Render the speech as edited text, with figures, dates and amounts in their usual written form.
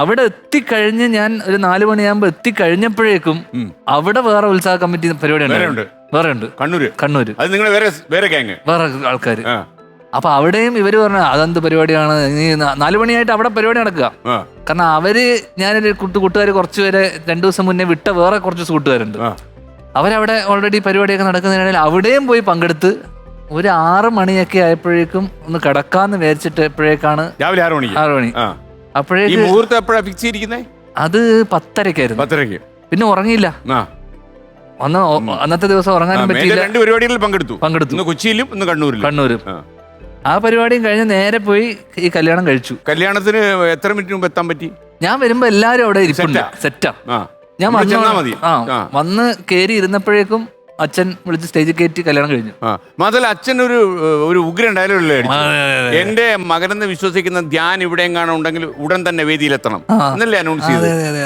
അവിടെ എത്തിക്കഴിഞ്ഞ് ഞാൻ ഒരു 4 മണിയാകുമ്പോ എത്തിക്കഴിഞ്ഞപ്പോഴേക്കും അവിടെ വേറെ ഉത്സാഹ കമ്മിറ്റി പരിപാടി വേറെ ഉണ്ട് കണ്ണൂര് അത് നിങ്ങൾ വേറെ ഗ്യാങ് വേറെ ആൾക്കാര്. അപ്പൊ അവിടെയും ഇവര് പറഞ്ഞ അതെന്ത് പരിപാടിയാണ്, നീ 4 മണിയായിട്ട് അവിടെ പരിപാടി നടക്കുക. കാരണം ഞാനൊരു കൂട്ടുകാർ കുറച്ചുപേരെ 2 ദിവസം മുന്നേ വിട്ട വേറെ കുറച്ച് കൂട്ടുകാരുണ്ട്. അവരവിടെ ഓൾറെഡി പരിപാടിയൊക്കെ നടക്കുന്നതിനിടയിൽ അവിടെയും പോയി പങ്കെടുത്ത് ഒരു 6 മണിയൊക്കെ ആയപ്പോഴേക്കും ഒന്ന് കിടക്കാന്ന് വിചാരിച്ചിട്ട് എപ്പോഴേക്കാണ് രാവിലെ 6 മണി അപ്പോഴേക്കും മുഹൂർത്തം എപ്പോഴാ ഫിക്സ് ചെയ്തിരിക്കുന്നത്? അത് 10:30 പിന്നെ ഉറങ്ങിയില്ല. അന്നത്തെ ദിവസം ഉറങ്ങാനും പറ്റിയില്ല. 2 പരിപാടികളിൽ പങ്കെടുത്തു. കൊച്ചിയിലും കണ്ണൂരും. ആ പരിപാടിയും കഴിഞ്ഞ് നേരെ പോയി ഈ കല്യാണം കഴിച്ചു. കല്യാണത്തിന് എത്ര മിനിറ്റ് മുമ്പ് എത്താൻ പറ്റി? ഞാൻ വരുമ്പോ എല്ലാരും അവിടെ ഇരിപ്പുണ്ട്, സെറ്റാ. ഞാൻ വന്ന് കേറി ഇരുന്നപ്പോഴേക്കും അച്ഛൻ വിളിച്ച് സ്റ്റേജിൽ കയറ്റി കല്യാണം കഴിഞ്ഞു. മാത്രമല്ല അച്ഛൻ ഒരു ഉഗ്രൻ ഡയലോഗ്, എന്റെ മകനെന്ന് വിശ്വസിക്കുന്ന ധ്യാൻ ഇവിടെയും കാണുന്നുണ്ടെങ്കിൽ ഉടൻ തന്നെ വേദിയിലെത്തണം എന്നല്ലേ അനൗൺസ് ചെയ്തത്.